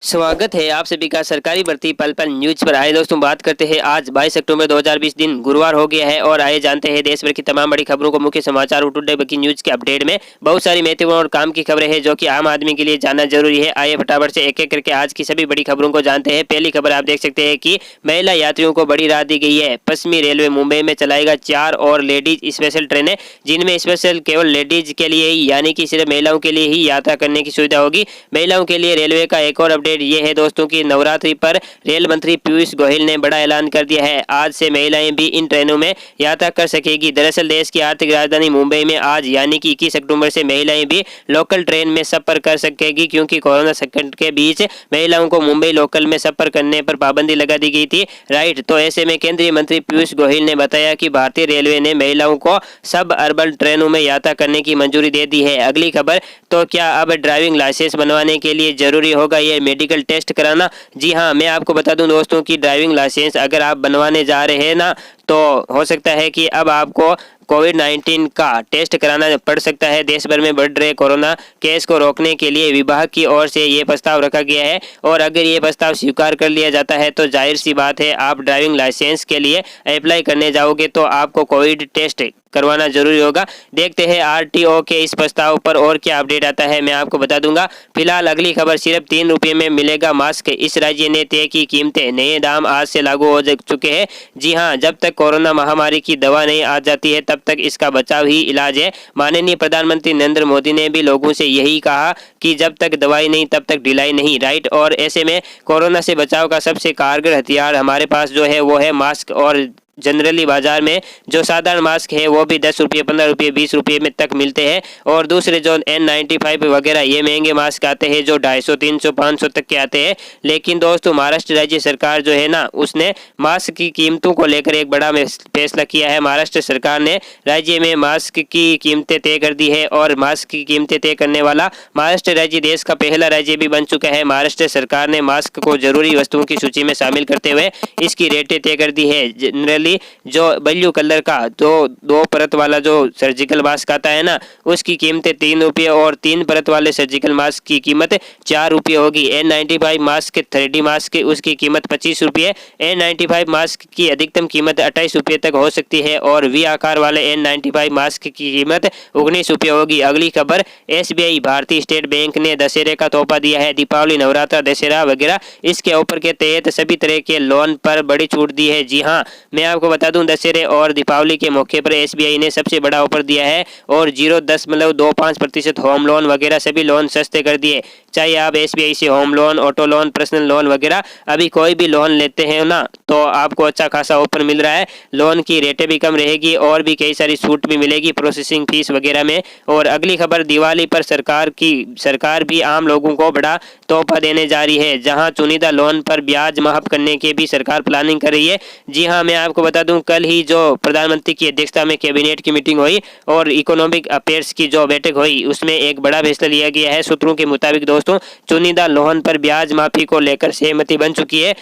स्वागत है आप सभी का सरकारी भर्ती पल पल न्यूज पर। आए दोस्तों, बात करते हैं आज 22 अक्टूबर 2020 दिन गुरुवार हो गया है और आए जानते हैं देश भर की तमाम बड़ी खबरों को। मुख्य समाचार टुडे की न्यूज के अपडेट में बहुत सारी महत्वपूर्ण और काम की खबरें हैं जो कि आम आदमी के लिए जानना जरूरी है। आइए फटाफट से एक एक करके आज की सभी बड़ी खबरों को जानते हैं। पहली खबर आप देख सकते हैं कि महिला यात्रियों को बड़ी राहत दी गई है। पश्चिमी रेलवे मुंबई में चलाएगा 4 और लेडीज स्पेशल ट्रेनें, जिनमें स्पेशल केवल लेडीज के लिए ही यानी कि सिर्फ महिलाओं के लिए ही यात्रा करने की सुविधा होगी। महिलाओं के लिए रेलवे का एक और अपडेट ये है दोस्तों की नवरात्रि पर रेल मंत्री पीयूष गोयल ने बड़ा ऐलान कर दिया है। आज से महिलाएं भी इन ट्रेनों में यात्रा कर सकेगी। दरअसल देश की आर्थिक राजधानी मुंबई में आज यानी कि 21 अक्टूबर से महिलाएं भी लोकल ट्रेन में सफर कर सकेगी, क्योंकि कोरोना संकट के बीच महिलाओं को मुंबई लोकल में सफर करने पर पाबंदी लगा दी गई थी। राइट, तो ऐसे में केंद्रीय मंत्री पीयूष गोयल ने बताया कि भारतीय रेलवे ने महिलाओं को सब अर्बन ट्रेनों में यात्रा करने की मंजूरी दे दी है। अगली खबर, तो क्या अब ड्राइविंग लाइसेंस बनवाने के लिए जरूरी होगा ये मेडिकल टेस्ट कराना? जी हाँ, मैं आपको बता दूं दोस्तों कि ड्राइविंग लाइसेंस अगर आप बनवाने जा रहे हैं ना, तो हो सकता है कि अब आपको कोविड-19 का टेस्ट कराना पड़ सकता है। देश भर में बढ़ रहे कोरोना केस को रोकने के लिए विभाग की ओर से ये प्रस्ताव रखा गया है और अगर ये प्रस्ताव स्वीकार कर लिया जाता है तो जाहिर सी बात है आप ड्राइविंग लाइसेंस के लिए अप्लाई करने जाओगे तो आपको कोविड टेस्ट करवाना जरूरी होगा। देखते हैं आरटीओ के इस प्रस्ताव पर और क्या अपडेट आता है, मैं आपको बता दूंगा। फिलहाल अगली खबर, सिर्फ 3 रुपये में मिलेगा मास्क, इस राज्य ने तय की कीमतें, नए दाम आज से लागू हो चुके हैं। जी हाँ, जब तक कोरोना महामारी की दवा नहीं आ जाती है तब तक इसका बचाव ही इलाज है। माननीय प्रधानमंत्री नरेंद्र मोदी ने भी लोगों से यही कहा कि जब तक दवाई नहीं तब तक ढिलाई नहीं। राइट, और ऐसे में कोरोना से बचाव का सबसे कारगर हथियार हमारे पास जो है वो है मास्क। और जनरली बाजार में जो साधारण मास्क है वो भी 10 रुपये, 15 रुपये, 20 रुपये में तक मिलते हैं और दूसरे जो N95 वगैरह ये महंगे मास्क आते हैं जो 250, 300, 500 तक के आते हैं। लेकिन दोस्तों महाराष्ट्र राज्य सरकार जो है ना, उसने मास्क की कीमतों को लेकर एक बड़ा फैसला किया है। महाराष्ट्र सरकार ने राज्य में मास्क की कीमतें तय कर दी है और मास्क की कीमतें तय करने वाला महाराष्ट्र राज्य देश का पहला राज्य भी बन चुका है। महाराष्ट्र सरकार ने मास्क को जरूरी वस्तुओं की सूची में शामिल करते हुए इसकी रेटें तय कर दी है। जनरली जो ब्लू कलर का जो 2 परत वाला जो सर्जिकल मास्क आता है ना, उसकी कीमतें 3 रुपये और 3 परत वाले सर्जिकल मास्क की कीमत 4 रुपये होगी। N95 मास्क 3D मास्क उसकी कीमत 25 रुपये, N95 मास्क की अधिकतम कीमत 28 रुपये तक हो सकती है और वी आकार वाले N95 मास्क की कीमत 19 रुपये होगी। अगली खबर, SBI भारतीय स्टेट बैंक ने दशहरे का तोहफा दिया है। दीपावली, नवरात्र, दशहरा वगैरह इसके ऑफर के तहत सभी तरह के लोन पर बड़ी छूट दी है। जी हाँ, मैं आपको बता दूं दशहरे और दीपावली के मौके पर SBI ने सबसे बड़ा ऑफर दिया है और 0.25% होम लोन वगैरह सभी लोन सस्ते कर दिए। चाहे आप SBI से home loan, auto loan, personal loan वगैरह अभी कोई भी लोन लेते हैं ना, तो आपको अच्छा खासा ऑफर मिल रहा है। लोन की रेटें भी कम रहेगी और भी कई सारी छूट भी मिलेगी प्रोसेसिंग फीस वगैरह में। और अगली खबर, दिवाली पर सरकार भी आम लोगों को बड़ा तोहफा देने जा रही है, जहां चुनिंदा लोन पर ब्याज माफ करने की भी सरकार प्लानिंग कर रही है। जी हाँ, मैं आपको बता दूं कल ही जो प्रधानमंत्री की अध्यक्षता में कैबिनेट की मीटिंग हुई और इकोनॉमिक अफेयर्स की जो बैठक हुई उसमें एक बड़ा फैसला लिया गया है। सूत्रों के मुताबिक दोस्तों चुनिंदा लोन पर ब्याज माफी को लेकर सहमति बन चुकी है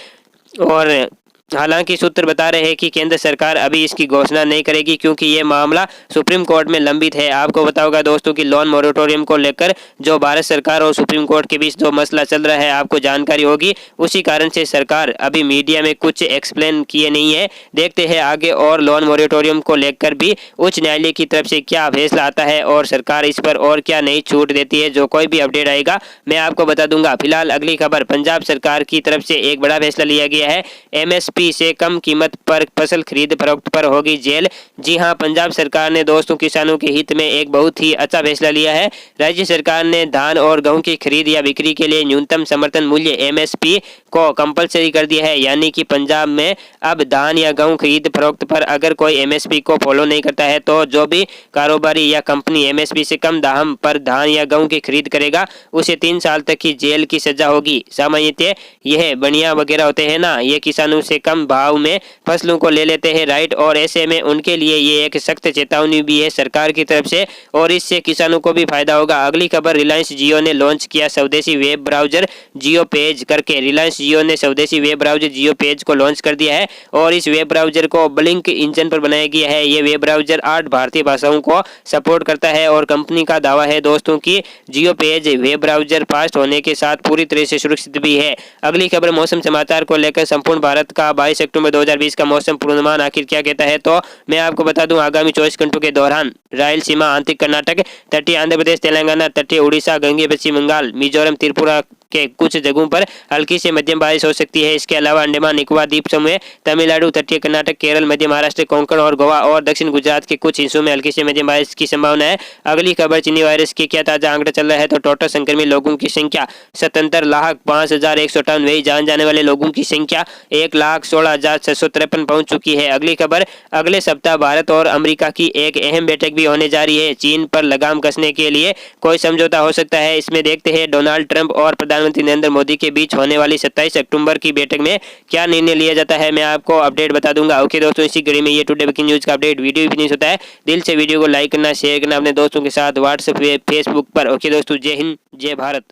और हालांकि सूत्र बता रहे हैं कि केंद्र सरकार अभी इसकी घोषणा नहीं करेगी क्योंकि ये मामला सुप्रीम कोर्ट में लंबित है। आपको बताओगा दोस्तों कि लोन मॉरेटोरियम को लेकर जो भारत सरकार और सुप्रीम कोर्ट के बीच जो मसला चल रहा है आपको जानकारी होगी, उसी कारण से सरकार अभी मीडिया में कुछ एक्सप्लेन किए नहीं है। देखते हैं आगे और लोन मॉरेटोरियम को लेकर भी उच्च न्यायालय की तरफ से क्या फैसला आता है और सरकार इस पर और क्या नई छूट देती है। जो कोई भी अपडेट आएगा मैं आपको बता दूंगा। फिलहाल अगली खबर, पंजाब सरकार की तरफ से एक बड़ा फैसला लिया गया है। MSP से कम कीमत पर फसल खरीद फरोख्त पर होगी जेल। जी हां, पंजाब सरकार ने दोस्तों किसानों के हित में एक बहुत ही अच्छा फैसला लिया है। राज्य सरकार ने धान और गेहूं की खरीद या बिक्री के लिए न्यूनतम समर्थन मूल्य MSP को कंपलसरी कर दिया है। यानी कि पंजाब में अब धान या गेहूं खरीद फरोख्त पर अगर कोई MSP को फॉलो नहीं करता है तो जो भी कारोबारी या कंपनी MSP से कम दाम पर धान या गेहूं की खरीद करेगा उसे 3 साल तक की जेल की सजा होगी। सामान्यतः यह बनिया वगैरह होते हैं ना, ये किसानों से कम कम भाव में फसलों को ले लेते हैं, राइट। और ऐसे में उनके लिए ये एक सख्त चेतावनी भी है सरकार की तरफ से और इससे किसानों को भी फायदा होगा। अगली खबर, रिलायंस जियो ने लॉन्च किया स्वदेशी वेब ब्राउजर जियो पेज करके। रिलायंस जियो ने स्वदेशी वेब ब्राउजर जियो पेज को लॉन्च कर दिया है और इस वेब ब्राउजर को ब्लिंक इंजन पर बनाया गया है। ये वेब ब्राउजर 8 भारतीय भाषाओं को सपोर्ट करता है और कंपनी का दावा है दोस्तों की जियो पेज वेब ब्राउजर फास्ट होने के साथ पूरी तरह से सुरक्षित भी है। अगली खबर, मौसम समाचार को लेकर संपूर्ण भारत का 22 अक्टूबर 2020 का मौसम पूर्वानुमान आखिर क्या कहता है, तो मैं आपको बता दूं आगामी 24 घंटों के दौरान रायलसीमा, आंतरिक कर्नाटक, तटीय आंध्र प्रदेश, तेलंगाना, तटीय उड़ीसा, गंगे पश्चिम बंगाल, मिजोरम, त्रिपुरा के कुछ जगहों पर हल्की से मध्यम बारिश हो सकती है। इसके अलावा अंडमान निकोबार द्वीप समूह, तमिलनाडु, तटीय कर्नाटक, केरल, मध्य महाराष्ट्र, कोंकण और गोवा और दक्षिण गुजरात के कुछ हिस्सों में हल्की से मध्यम बारिश की संभावना है। अगली खबर, चीनी वायरस के क्या ताजा आंकड़ा चल रहा है, तो टोटल संक्रमित लोगों की संख्या 77,05,158 वही जान जाने वाले लोगों की संख्या 1,16,653 पहुंच चुकी है। अगली खबर, अगले सप्ताह भारत और अमेरिका की एक अहम बैठक भी होने जा रही है। चीन पर लगाम कसने के लिए कोई समझौता हो सकता है। इसमें देखते हैं डोनाल्ड ट्रंप और प्रधानमंत्री नरेंद्र मोदी के बीच होने वाली 27 अक्टूबर की बैठक में क्या निर्णय लिया जाता है, मैं आपको अपडेट बता दूंगा। ओके दोस्तों, इसी घड़ी में ये टुडे ब्रेकिंग न्यूज का अपडेट वीडियो फिनिश होता है। दिल से वीडियो को लाइक करना, शेयर करना अपने दोस्तों के साथ व्हाट्सएप, फेसबुक पर। ओके दोस्तों, जय हिंद, जय भारत।